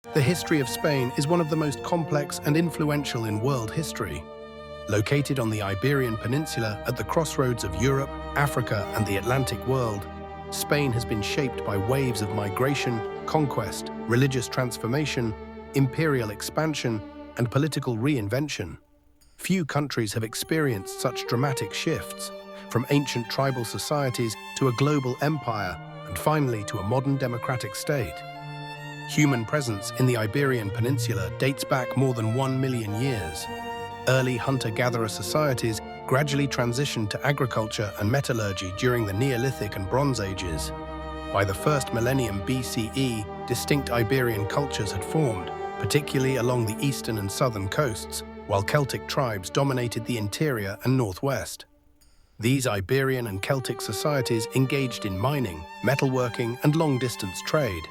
The history of Spain is one of the most complex and influential in world history. Located on the Iberian Peninsula at the crossroads of Europe, Africa, and the Atlantic world, Spain has been shaped by waves of migration, conquest, religious transformation, imperial expansion, and political reinvention. Few countries have experienced such dramatic shifts, from ancient tribal societies to a global empire, and finally to a modern democratic state. Human presence in the Iberian Peninsula dates back more than 1 million years. Early hunter-gatherer societies gradually transitioned to agriculture and metallurgy during the Neolithic and Bronze Ages. By the first millennium BCE, distinct Iberian cultures had formed, particularly along the eastern and southern coasts, while Celtic tribes dominated the interior and northwest. These Iberian and Celtic societies engaged in mining, metalworking, and long-distance trade.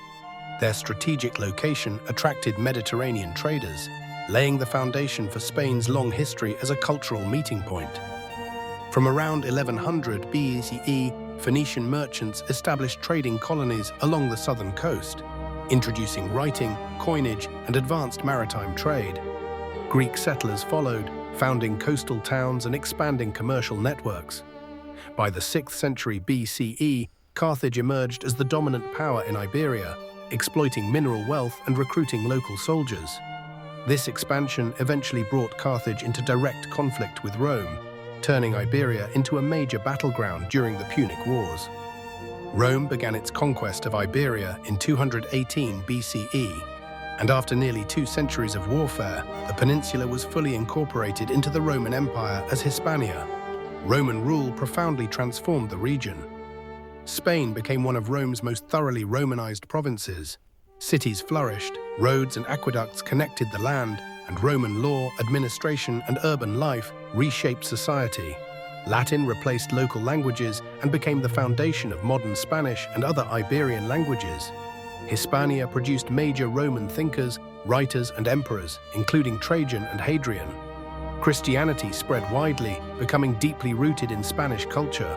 Their strategic location attracted Mediterranean traders, laying the foundation for Spain's long history as a cultural meeting point. From around 1100 BCE, Phoenician merchants established trading colonies along the southern coast, introducing writing, coinage, and advanced maritime trade. Greek settlers followed, founding coastal towns and expanding commercial networks. By the 6th century BCE, Carthage emerged as the dominant power in Iberia, exploiting mineral wealth and recruiting local soldiers. This expansion eventually brought Carthage into direct conflict with Rome, turning Iberia into a major battleground during the Punic Wars. Rome began its conquest of Iberia in 218 BCE, and after nearly 2 centuries of warfare, the peninsula was fully incorporated into the Roman Empire as Hispania. Roman rule profoundly transformed the region. Spain became one of Rome's most thoroughly Romanized provinces. Cities flourished, roads and aqueducts connected the land, and Roman law, administration, and urban life reshaped society. Latin replaced local languages and became the foundation of modern Spanish and other Iberian languages. Hispania produced major Roman thinkers, writers, and emperors, including Trajan and Hadrian. Christianity spread widely, becoming deeply rooted in Spanish culture.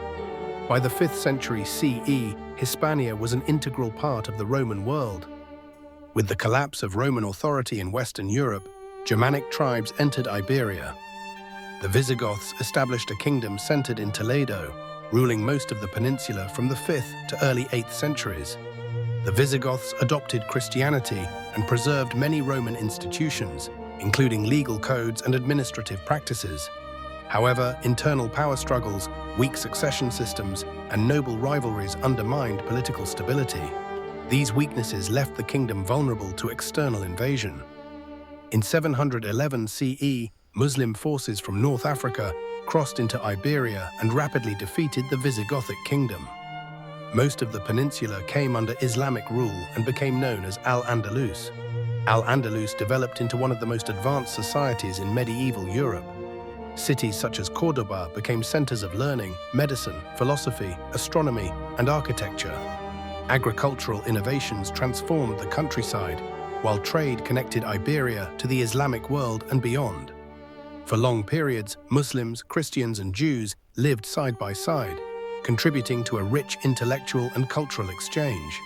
By the 5th century CE, Hispania was an integral part of the Roman world. With the collapse of Roman authority in Western Europe, Germanic tribes entered Iberia. The Visigoths established a kingdom centered in Toledo, ruling most of the peninsula from the 5th to early 8th centuries. The Visigoths adopted Christianity and preserved many Roman institutions, including legal codes and administrative practices. However, internal power struggles, weak succession systems, and noble rivalries undermined political stability. These weaknesses left the kingdom vulnerable to external invasion. In 711 CE, Muslim forces from North Africa crossed into Iberia and rapidly defeated the Visigothic kingdom. Most of the peninsula came under Islamic rule and became known as Al-Andalus. Al-Andalus developed into one of the most advanced societies in medieval Europe. Cities such as Córdoba became centers of learning, medicine, philosophy, astronomy, and architecture. Agricultural innovations transformed the countryside, while trade connected Iberia to the Islamic world and beyond. For long periods, Muslims, Christians, and Jews lived side by side, contributing to a rich intellectual and cultural exchange.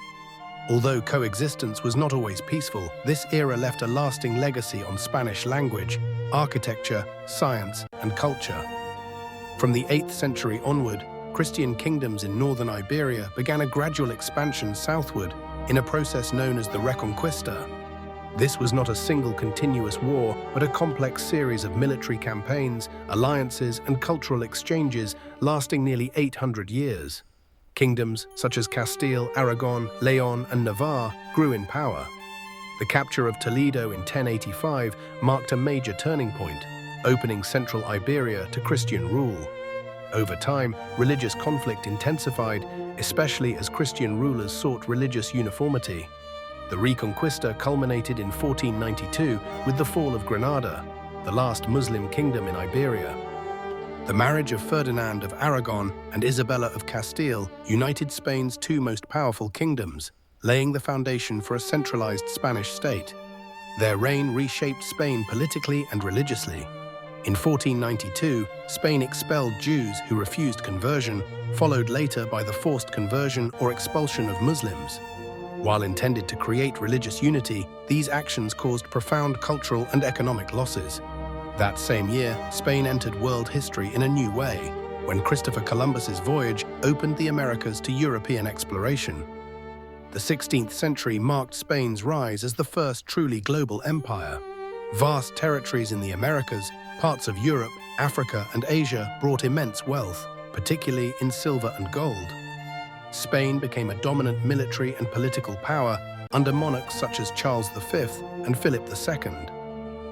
Although coexistence was not always peaceful, this era left a lasting legacy on Spanish language, architecture, science, and culture. From the 8th century onward, Christian kingdoms in northern Iberia began a gradual expansion southward in a process known as the Reconquista. This was not a single continuous war, but a complex series of military campaigns, alliances, and cultural exchanges lasting nearly 800 years. Kingdoms such as Castile, Aragon, Leon, and Navarre grew in power. The capture of Toledo in 1085 marked a major turning point, opening central Iberia to Christian rule. Over time, religious conflict intensified, especially as Christian rulers sought religious uniformity. The Reconquista culminated in 1492 with the fall of Granada, the last Muslim kingdom in Iberia. The marriage of Ferdinand of Aragon and Isabella of Castile united Spain's 2 most powerful kingdoms, laying the foundation for a centralized Spanish state. Their reign reshaped Spain politically and religiously. In 1492, Spain expelled Jews who refused conversion, followed later by the forced conversion or expulsion of Muslims. While intended to create religious unity, these actions caused profound cultural and economic losses. That same year, Spain entered world history in a new way, when Christopher Columbus's voyage opened the Americas to European exploration. The 16th century marked Spain's rise as the first truly global empire. Vast territories in the Americas, parts of Europe, Africa, and Asia brought immense wealth, particularly in silver and gold. Spain became a dominant military and political power under monarchs such as Charles V and Philip II.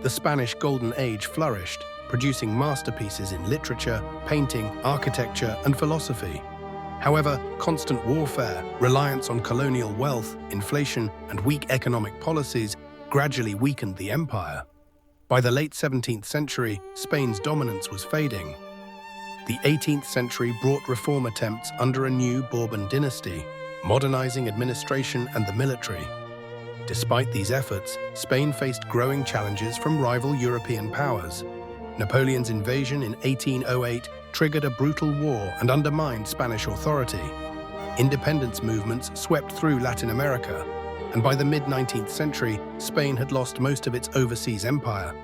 The Spanish Golden Age flourished, producing masterpieces in literature, painting, architecture, and philosophy. However, constant warfare, reliance on colonial wealth, inflation, and weak economic policies gradually weakened the empire. By the late 17th century, Spain's dominance was fading. The 18th century brought reform attempts under a new Bourbon dynasty, modernizing administration and the military. Despite these efforts, Spain faced growing challenges from rival European powers. Napoleon's invasion in 1808 triggered a brutal war and undermined Spanish authority. Independence movements swept through Latin America, and by the mid-19th century, Spain had lost most of its overseas empire.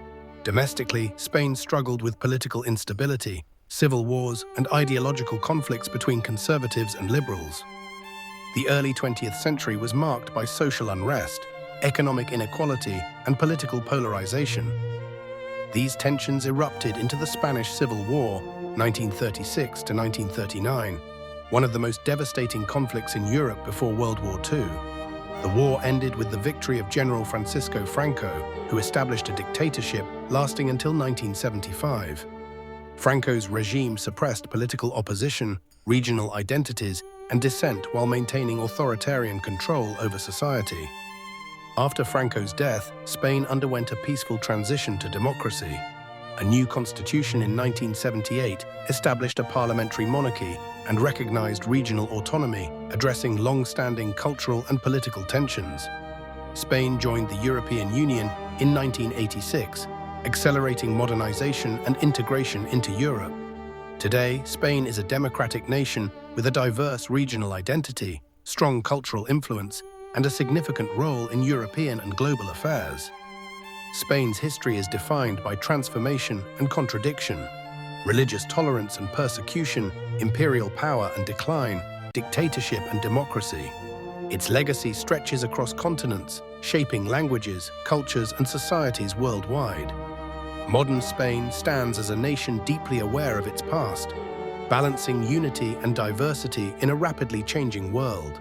Domestically, Spain struggled with political instability, civil wars, and ideological conflicts between conservatives and liberals. The early 20th century was marked by social unrest, economic inequality, and political polarization. These tensions erupted into the Spanish Civil War, 1936 to 1939, one of the most devastating conflicts in Europe before World War II. The war ended with the victory of General Francisco Franco, who established a dictatorship lasting until 1975. Franco's regime suppressed political opposition, regional identities, and dissent while maintaining authoritarian control over society. After Franco's death, Spain underwent a peaceful transition to democracy. A new constitution in 1978 established a parliamentary monarchy and recognized regional autonomy, addressing long-standing cultural and political tensions. Spain joined the European Union in 1986, accelerating modernization and integration into Europe. Today, Spain is a democratic nation with a diverse regional identity, strong cultural influence, and a significant role in European and global affairs. Spain's history is defined by transformation and contradiction, religious tolerance and persecution, imperial power and decline, dictatorship and democracy. Its legacy stretches across continents, shaping languages, cultures, and societies worldwide. Modern Spain stands as a nation deeply aware of its past, balancing unity and diversity in a rapidly changing world.